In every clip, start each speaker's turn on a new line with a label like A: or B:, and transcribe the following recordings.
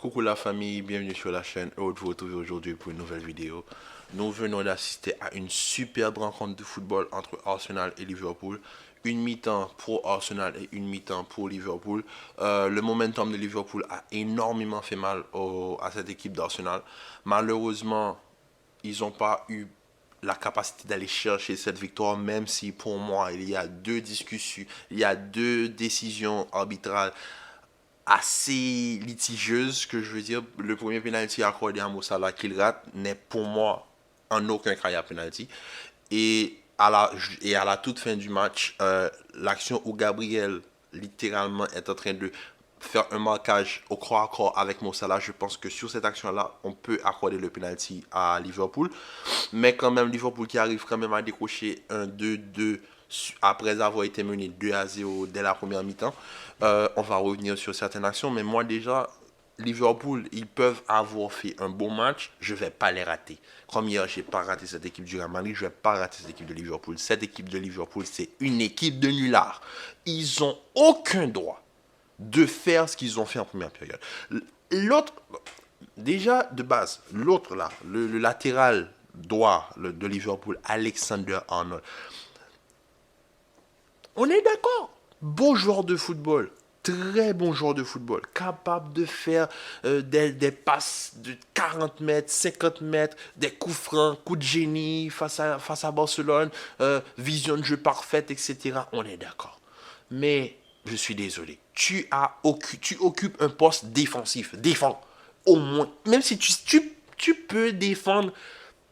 A: Coucou la famille, bienvenue sur la chaîne. Heureux de vous retrouver aujourd'hui pour une nouvelle vidéo. Nous venons d'assister à une superbe rencontre de football entre Arsenal et Liverpool. Une mi-temps pour Arsenal et une mi-temps pour Liverpool. Le momentum de Liverpool a énormément fait mal à cette équipe d'Arsenal. Malheureusement, ils n'ont pas eu la capacité d'aller chercher cette victoire, même si pour moi, il y a deux discussions, il y a deux décisions arbitrales assez litigieuse, que je veux dire. Le premier penalty accordé à Mo Salah qu'il rate n'est pour moi en aucun cas un penalty. Et à la toute fin du match, l'action où Gabriel littéralement est en train de faire un marquage au corps à corps avec Mo Salah, je pense que sur cette action-là, on peut accorder le penalty à Liverpool. Mais quand même, Liverpool qui arrive quand même à décrocher un 2-2 après avoir été mené 2-0 dès la première mi-temps. On va revenir sur certaines actions, mais moi déjà, Liverpool, ils peuvent avoir fait un bon match, je ne vais pas les rater. Comme hier, je n'ai pas raté cette équipe du Real Madrid, je ne vais pas rater cette équipe de Liverpool. Cette équipe de Liverpool, c'est une équipe de nullards. Ils n'ont aucun droit de faire ce qu'ils ont fait en première période. L'autre, déjà de base, l'autre là, le latéral droit de Liverpool, Alexander-Arnold, on est d'accord. Beau joueur de football. Très bon joueur de football. Capable de faire des passes de 40 mètres, 50 mètres, des coups francs, coups de génie face à Barcelone, vision de jeu parfaite, etc. On est d'accord. Mais je suis désolé. Tu occupes un poste défensif. Défends. Au moins. Même si tu peux défendre.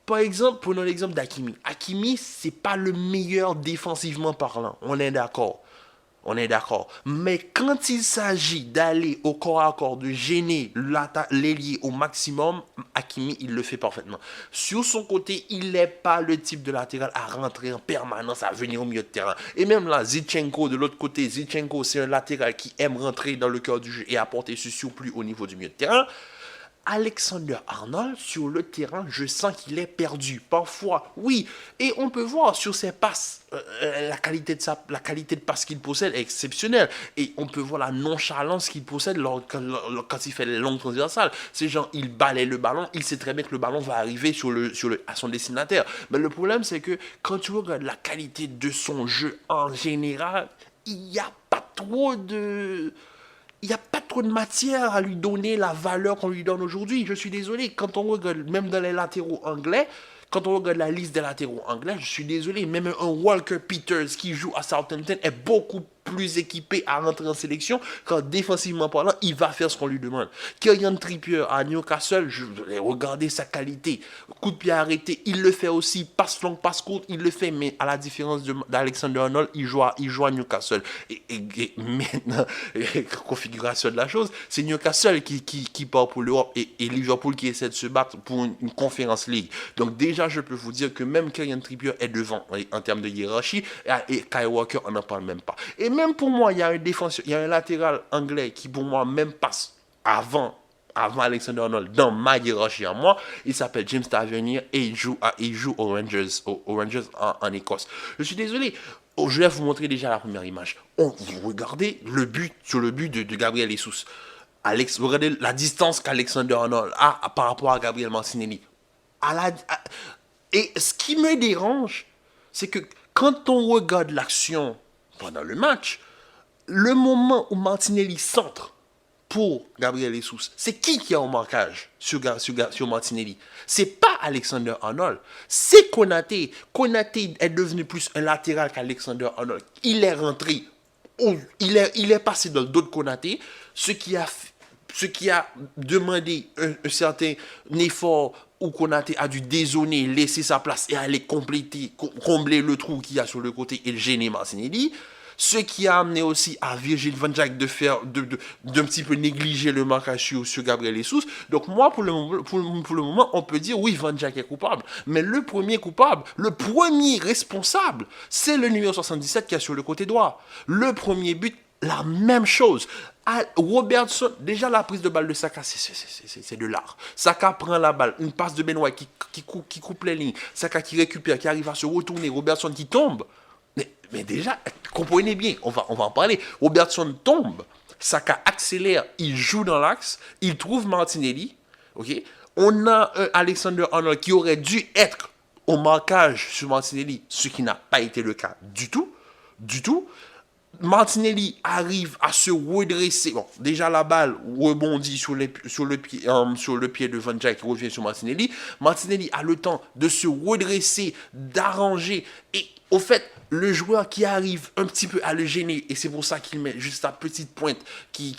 A: Par exemple, prenons l'exemple d'Hakimi. Hakimi, c'est pas le meilleur défensivement parlant. On est d'accord. On est d'accord. Mais quand il s'agit d'aller au corps à corps, de gêner l'ailier au maximum, Hakimi, il le fait parfaitement. Sur son côté, il n'est pas le type de latéral à rentrer en permanence, à venir au milieu de terrain. Et même là, Zinchenko, de l'autre côté, Zinchenko, c'est un latéral qui aime rentrer dans le cœur du jeu et apporter ce surplus au niveau du milieu de terrain. Alexander-Arnold, sur le terrain, je sens qu'il est perdu. Parfois, oui. Et on peut voir sur ses passes, la qualité de passe qu'il possède est exceptionnelle. Et on peut voir la nonchalance qu'il possède quand il fait les longues transversales. C'est genre, il balaye le ballon, il sait très bien que le ballon va arriver à son destinataire. Mais le problème, c'est que quand tu regardes la qualité de son jeu en général, il n'y a pas trop de... Il n'y a pas trop de matière à lui donner la valeur qu'on lui donne aujourd'hui. Je suis désolé, quand on regarde, même dans les latéraux anglais, quand on regarde la liste des latéraux anglais, je suis désolé, même un Walker Peters qui joue à Southampton est beaucoup plus équipé à rentrer en sélection quand défensivement parlant, il va faire ce qu'on lui demande. Kieran Trippier à Newcastle, je vais regarder sa qualité. Coup de pied arrêté, il le fait aussi. Passe longue, passe courte, il le fait. Mais à la différence d'Alexander Arnold, il joue à Newcastle. Et maintenant, configuration de la chose, c'est Newcastle qui part pour l'Europe et Liverpool qui essaie de se battre pour une conférence league. Donc déjà, je peux vous dire que même Kieran Trippier est devant en termes de hiérarchie et Kyle Walker, on n'en parle même pas. Et même pour moi, il y a un défenseur, il y a un latéral anglais qui pour moi même passe avant Alexander Arnold dans ma hiérarchie à moi. Il s'appelle James Tavernier et il joue aux Rangers en Écosse. Je suis désolé. Je vais vous montrer déjà la première image. Vous regardez le but de Gabriel Jesus. Vous regardez la distance qu'Alexander Arnold a par rapport à Gabriel Martinelli. Et ce qui me dérange, c'est que quand on regarde l'action pendant le match, le moment où Martinelli centre pour Gabriel Jesus, c'est qui a un marquage sur Martinelli? C'est pas Alexander Arnold, c'est Konaté. Konaté est devenu plus un latéral qu'Alexander Arnold. Il est rentré, il est passé dans le dos de Konaté, ce qui a demandé un certain effort où Konaté a dû dézoner, laisser sa place et aller combler le trou qu'il y a sur le côté et le gêner Martinelli. Ce qui a amené aussi à Virgil van Dijk d'un petit peu négliger le marquage sur Gabriel Jesus. Donc moi, pour le moment, on peut dire oui, Van Dijk est coupable. Mais le premier coupable, le premier responsable, c'est le numéro 77 qui est sur le côté droit. Le premier but, la même chose. Robertson, déjà la prise de balle de Saka, c'est de l'art. Saka prend la balle, une passe de Ben White qui coupe les lignes. Saka qui récupère, qui arrive à se retourner. Robertson qui tombe. Mais déjà, comprenez bien, on va en parler. Robertson tombe. Saka accélère, il joue dans l'axe, il trouve Martinelli. Ok, on a un Alexander Arnold qui aurait dû être au marquage sur Martinelli, ce qui n'a pas été le cas du tout. Du tout. Martinelli arrive à se redresser. Bon, déjà la balle rebondit sur le pied de Van Dijk qui revient sur Martinelli. Martinelli a le temps de se redresser, d'arranger. Et au fait, le joueur qui arrive un petit peu à le gêner, et c'est pour ça qu'il met juste sa petite pointe qui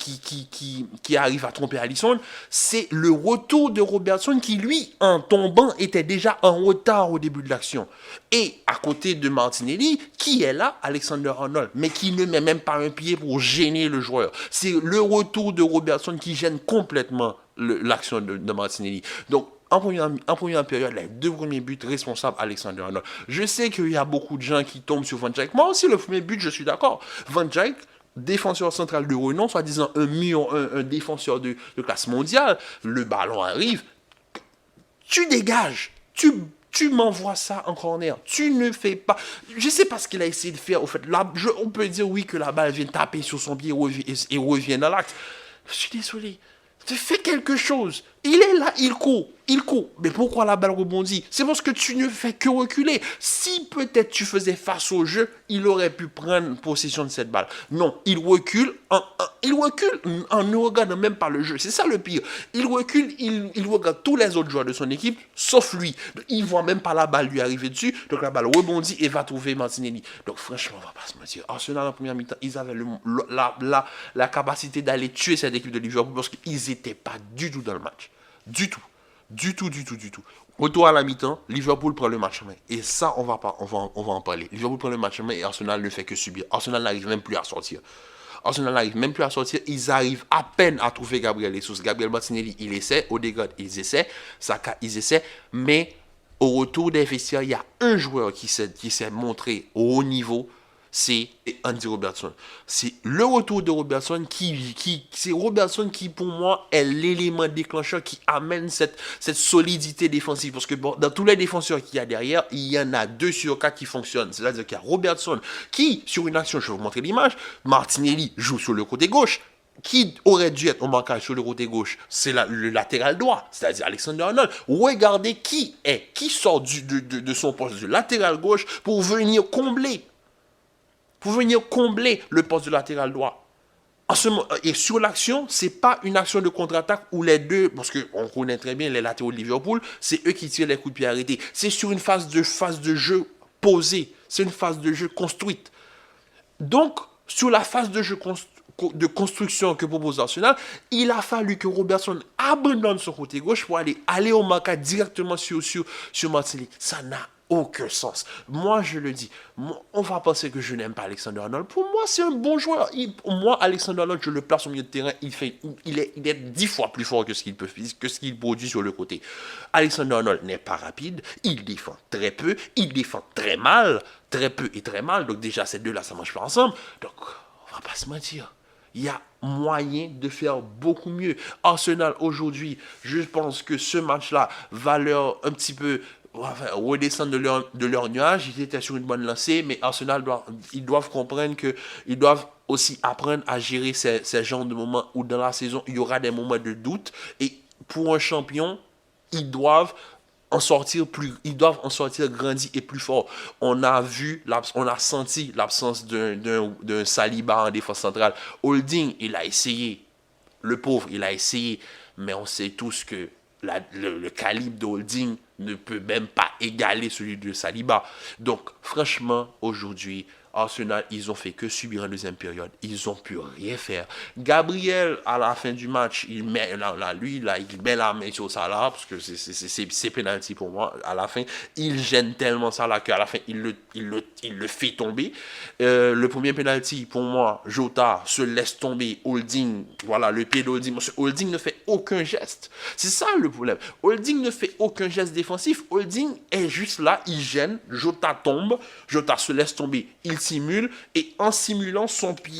A: arrive à tromper Alisson, c'est le retour de Robertson qui, lui, en tombant, était déjà en retard au début de l'action. Et à côté de Martinelli, qui est là? Alexander Arnold, mais qui ne met même pas un pied pour gêner le joueur. C'est le retour de Robertson qui gêne complètement l'action de Martinelli. Donc, en première période, les 2 premiers buts responsables Alexander Arnold. Je sais qu'il y a beaucoup de gens qui tombent sur Van Dijk. Moi aussi, le premier but, je suis d'accord. Van Dijk, défenseur central de renom, soi-disant un défenseur de classe mondiale, le ballon arrive, tu dégages, tu m'envoies ça en corner. Tu ne fais pas. Je ne sais pas ce qu'il a essayé de faire. Au fait, on peut dire oui que la balle vient taper sur son pied et revient dans l'axe. Je suis désolé. Fais quelque chose. Il est là, il court. Mais pourquoi la balle rebondit? C'est parce que tu ne fais que reculer. Si peut-être tu faisais face au jeu, il aurait pu prendre possession de cette balle. Non, il recule en ne regardant même pas le jeu. C'est ça le pire. Il recule, il regarde tous les autres joueurs de son équipe, sauf lui. Il ne voit même pas la balle lui arriver dessus. Donc la balle rebondit et va trouver Martinelli. Donc franchement, on ne va pas se mentir. Arsenal en première mi-temps, ils avaient la capacité d'aller tuer cette équipe de Liverpool parce qu'ils n'étaient pas du tout dans le match. Du tout. Retour à la mi-temps, Liverpool prend le match en main. Et ça, on va en parler. Liverpool prend le match en main et Arsenal ne fait que subir. Arsenal n'arrive même plus à sortir. Ils arrivent à peine à trouver Gabriel Jesus. Gabriel Martinelli, il essaie. Odegaard, ils essaient. Saka, ils essaient. Mais au retour des vestiaires, il y a un joueur qui s'est montré au haut niveau. C'est Andy Robertson. C'est le retour de Robertson c'est Robertson qui, pour moi, est l'élément déclencheur qui amène cette solidité défensive. Parce que bon, dans tous les défenseurs qu'il y a derrière, il y en a 2 sur 4 qui fonctionnent. C'est-à-dire qu'il y a Robertson qui, sur une action, je vais vous montrer l'image, Martinelli joue sur le côté gauche. Qui aurait dû être au marquage sur le côté gauche? C'est le latéral droit, c'est-à-dire Alexander Arnold. Regardez qui sort de son poste de latéral gauche pour venir combler le poste de latéral droit. Et sur l'action, c'est pas une action de contre-attaque où les deux, parce qu'on connaît très bien les latéraux de Liverpool, c'est eux qui tirent les coups de pied arrêtés. C'est sur une phase de jeu posée, c'est une phase de jeu construite. Donc, sur la phase de jeu de construction que propose Arsenal, il a fallu que Robertson abandonne son côté gauche pour aller au marquage directement sur Martinelli. Ça n'a aucun sens. Moi, je le dis, on va penser que je n'aime pas Alexander Arnold. Pour moi, c'est un bon joueur. Moi, Alexander Arnold, je le place au milieu de terrain. Il est 10 fois plus fort que ce qu'il produit sur le côté. Alexander Arnold n'est pas rapide. Il défend très peu. Il défend très mal. Très peu et très mal. Donc déjà, ces deux-là, ça ne marche pas ensemble. Donc, on va pas se mentir. Il y a moyen de faire beaucoup mieux. Arsenal, aujourd'hui, je pense que ce match-là va leur un petit peu redescendre de leur nuage. Ils étaient sur une bonne lancée, mais Arsenal, ils doivent comprendre qu'ils doivent aussi apprendre à gérer ces genres de moments où dans la saison, il y aura des moments de doute. Et pour un champion, ils doivent en sortir grandi et plus fort. On a senti l'absence d'un Saliba en défense centrale. Holding, il a essayé. Le pauvre, il a essayé. Mais on sait tous que le calibre de Holding ne peut même pas égaler celui de Saliba. Donc, franchement, aujourd'hui, Arsenal, ils ont fait que subir en deuxième période. Ils ont pu rien faire. Gabriel, à la fin du match, il met la main sur Salah, parce que c'est penalty pour moi. À la fin, il gêne tellement Salah qu'à la fin, il le fait tomber. Le premier penalty, pour moi, Jota se laisse tomber. Holding, voilà, le pied de Holding. Holding ne fait aucun geste. C'est ça le problème. Holding ne fait aucun geste défensif. Holding est juste là, il gêne. Jota tombe. Jota se laisse tomber. Il simule, et en simulant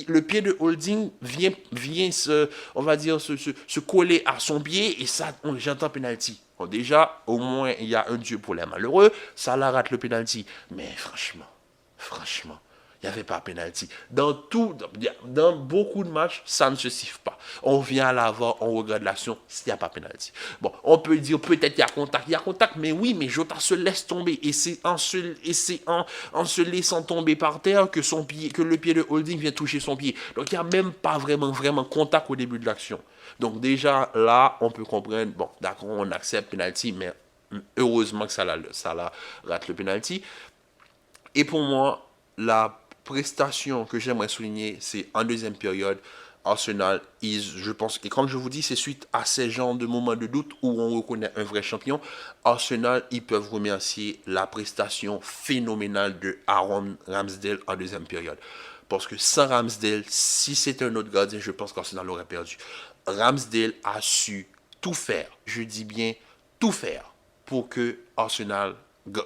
A: le pied de Holding vient se coller à son pied, et ça, j'entends penalty. Bon, déjà, au moins, il y a un Dieu pour les malheureux. Salah rate le penalty. Mais franchement, il n'y avait pas penalty. Dans beaucoup de matchs, ça ne se siffle pas. On vient à l'avant, on regarde l'action, il n'y a pas penalty. Bon, on peut dire peut-être il y a contact, mais oui, mais Jota se laisse tomber. Et c'est en se laissant tomber par terre que le pied de Holding vient toucher son pied. Donc il n'y a même pas vraiment contact au début de l'action. Donc déjà, là, on peut comprendre, bon, d'accord, on accepte penalty, mais heureusement que ça rate le penalty. Et pour moi, la prestation que j'aimerais souligner, c'est en deuxième période, Arsenal, je pense, et comme je vous dis, c'est suite à ces genres de moments de doute où on reconnaît un vrai champion. Arsenal, ils peuvent remercier la prestation phénoménale de Aaron Ramsdale en deuxième période. Parce que sans Ramsdale, si c'était un autre gardien, je pense qu'Arsenal aurait perdu. Ramsdale a su tout faire, je dis bien tout faire, pour que Arsenal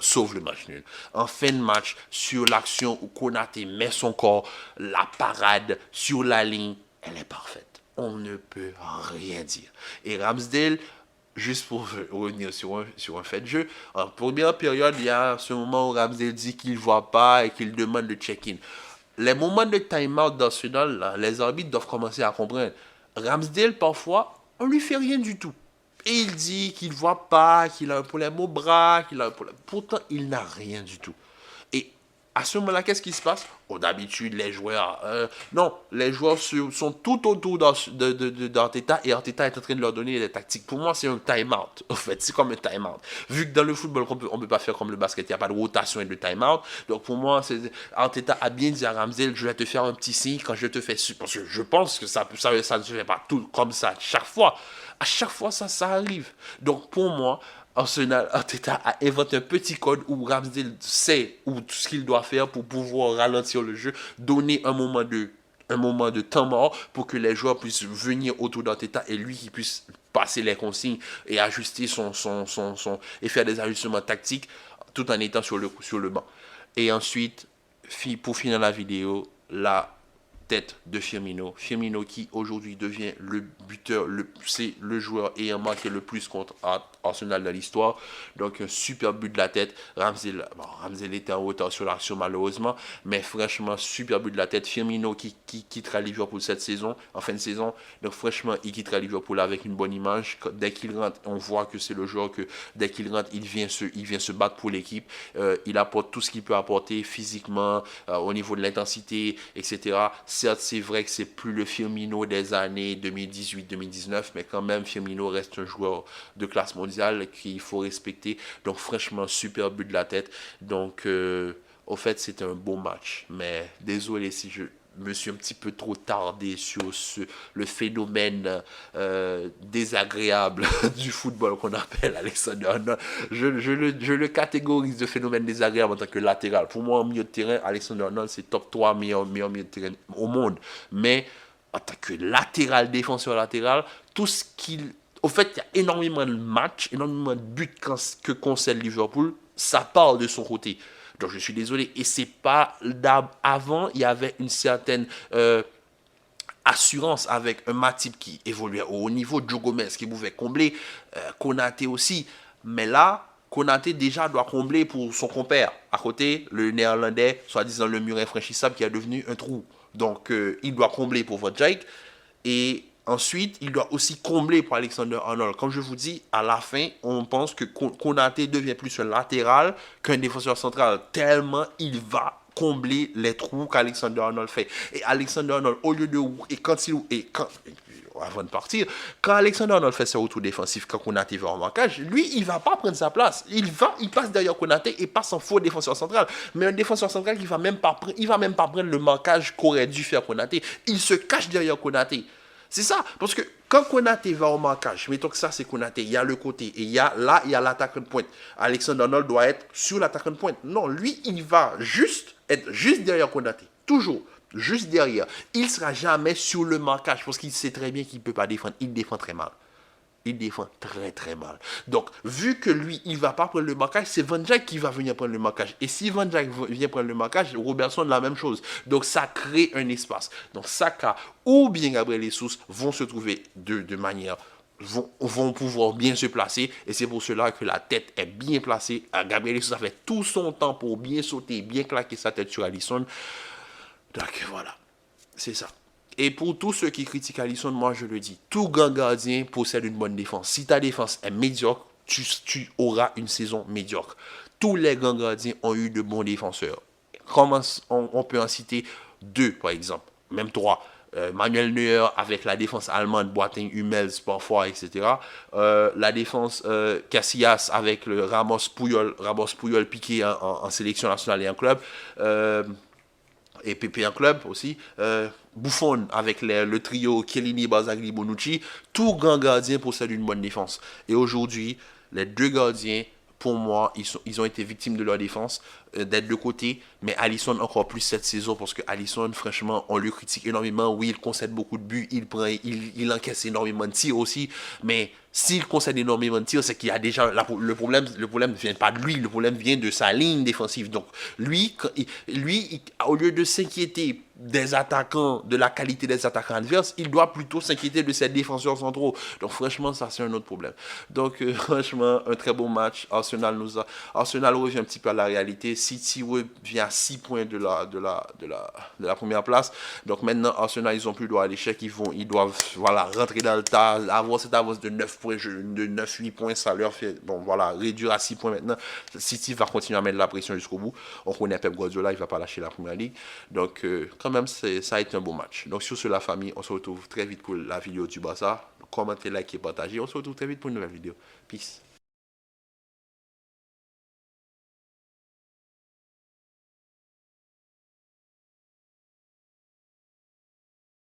A: sauve le match nul. En fin de match, sur l'action où Konaté met son corps, la parade sur la ligne, elle est parfaite. On ne peut rien dire. Et Ramsdale, juste pour revenir sur un fait de jeu, en première période, il y a ce moment où Ramsdale dit qu'il ne voit pas et qu'il demande de check-in. Les moments de time-out d'Arsenal, les arbitres doivent commencer à comprendre. Ramsdale, parfois, on lui fait rien du tout. Et il dit qu'il ne voit pas, qu'il a un problème au bras, qu'il a un problème. Pourtant, il n'a rien du tout. Et à ce moment-là, qu'est-ce qui se passe? D'habitude, les joueurs... les joueurs sont tout autour d'Arteta et Arteta est en train de leur donner des tactiques. Pour moi, c'est un time-out. En fait, c'est comme un time-out. Vu que dans le football, on ne peut pas faire comme le basket, il n'y a pas de rotation et de time-out. Donc pour moi, Arteta a bien dit à Ramsdale, je vais te faire un petit signe quand je te fais... Parce que je pense que ça ne se fait pas tout comme ça chaque fois. À chaque fois, ça arrive. Donc pour moi... Arteta a inventé un petit code où Ramsdale sait tout ce qu'il doit faire pour pouvoir ralentir le jeu, donner un moment de temps mort pour que les joueurs puissent venir autour d'Arteta et lui qui puisse passer les consignes et ajuster et faire des ajustements tactiques tout en étant sur le banc. Et ensuite, pour finir la vidéo, la tête de Firmino. Firmino qui aujourd'hui devient le buteur, c'est le joueur ayant marqué le plus contre Arsenal dans l'histoire. Donc un super but de la tête. Ramsdale était en retard sur l'action malheureusement, mais franchement super but de la tête. Firmino qui quittera Liverpool cette saison, en fin de saison. Donc franchement il quittera Liverpool avec une bonne image. Dès qu'il rentre, on voit que c'est le joueur que dès qu'il rentre, il vient se battre pour l'équipe. Il apporte tout ce qu'il peut apporter physiquement, au niveau de l'intensité, etc. Certes, c'est vrai que c'est plus le Firmino des années 2018-2019, mais quand même, Firmino reste un joueur de classe mondiale qu'il faut respecter. Donc, franchement, super but de la tête. Donc, au fait, c'était un beau match. Mais désolé si je me suis un petit peu trop tardé sur le phénomène désagréable du football qu'on appelle Alexander-Arnold. Je le catégorise de phénomène désagréable en tant que latéral. Pour moi, en milieu de terrain, Alexander-Arnold, c'est top 3 meilleur milieu de terrain au monde. Mais en tant que latéral, défenseur latéral, tout ce qu'il... Au fait, il y a énormément de matchs, énormément de buts que concède Liverpool. Ça part de son côté. Donc je suis désolé. Et c'est pas avant, il y avait une certaine assurance avec un Matip qui évoluait au haut niveau, Joe Gomez qui pouvait combler, Konaté aussi. Mais là, Konaté déjà doit combler pour son compère. À côté, le néerlandais, soi-disant le mur infranchissable qui est devenu un trou. Donc il doit combler pour Van Dijk. Et ensuite, il doit aussi combler pour Alexander-Arnold. Comme je vous dis, à la fin, on pense que Konaté devient plus un latéral qu'un défenseur central, tellement il va combler les trous qu'Alexander-Arnold fait. Et Alexander-Arnold, au lieu de... Avant de partir, quand Alexander-Arnold fait ses retours défensifs, quand Konaté va en marquage, lui, il ne va pas prendre sa place. Il passe derrière Konaté et passe en faux défenseur central. Mais un défenseur central qui ne va même pas prendre le marquage qu'aurait dû faire Konaté. Il se cache derrière Konaté. C'est ça, parce que quand Konaté va au marquage, mettons que ça c'est Konaté, il y a le côté, et il y a l'attaquant de pointe. Alexander-Arnold doit être sur l'attaquant de pointe. Non, lui, il va être juste derrière Konaté, toujours, juste derrière. Il ne sera jamais sur le marquage, parce qu'il sait très bien qu'il ne peut pas défendre, il défend très mal. Il défend très très mal. Donc, vu que lui, il ne va pas prendre le marquage, c'est Van Dijk qui va venir prendre le marquage. Et si Van Dijk vient prendre le marquage, Robertson, la même chose. Donc, ça crée un espace. Donc, Saka ou bien Gabriel Jesus vont se trouver de manière... Vont pouvoir bien se placer. Et c'est pour cela que la tête est bien placée. Gabriel Jesus a fait tout son temps pour bien sauter, bien claquer sa tête sur Alisson. Donc voilà, c'est ça. Et pour tous ceux qui critiquent Alisson, moi je le dis, tout grand gardien possède une bonne défense. Si ta défense est médiocre, tu auras une saison médiocre. Tous les grands gardiens ont eu de bons défenseurs. Comment on peut en citer deux, par exemple, même trois. Manuel Neuer avec la défense allemande, Boateng, Hummels parfois, etc. La défense Casillas avec le Ramos Puyol Piqué en sélection nationale et en club. Et Pepe en club aussi. Buffon avec le trio Chiellini, Barzagli, Bonucci. Tout grand gardien possède une bonne défense. Et aujourd'hui, les deux gardiens, pour moi, ils ont été victimes de leur défense, d'être de côté. Mais Alisson encore plus cette saison parce que Alisson, franchement, on le critique énormément. Oui, il concède beaucoup de buts, il encaisse énormément de tirs aussi. Mais s'il concède énormément de tirs, c'est qu'il y a déjà le problème ne vient pas de lui, le problème vient de sa ligne défensive. Donc lui, au lieu de s'inquiéter des attaquants, de la qualité des attaquants adverses, il doit plutôt s'inquiéter de ses défenseurs centraux. Donc franchement, ça c'est un autre problème. Donc franchement, un très beau match. Arsenal revient un petit peu à la réalité. City revient à 6 points de la première place. Donc maintenant, Arsenal, ils n'ont plus droit à l'échec. Ils doivent rentrer dans le tas, avoir cette avance de 9 points, de 9-8 points, ça leur fait, réduire à 6 points maintenant. City va continuer à mettre la pression jusqu'au bout. On connaît Pep Guardiola, il ne va pas lâcher la première ligue. Donc, quand même, ça a été un bon match. Donc, sur ce, la famille, on se retrouve très vite pour la vidéo du Barça. Commentez, likez, partagez. On se retrouve très vite pour une nouvelle vidéo. Peace.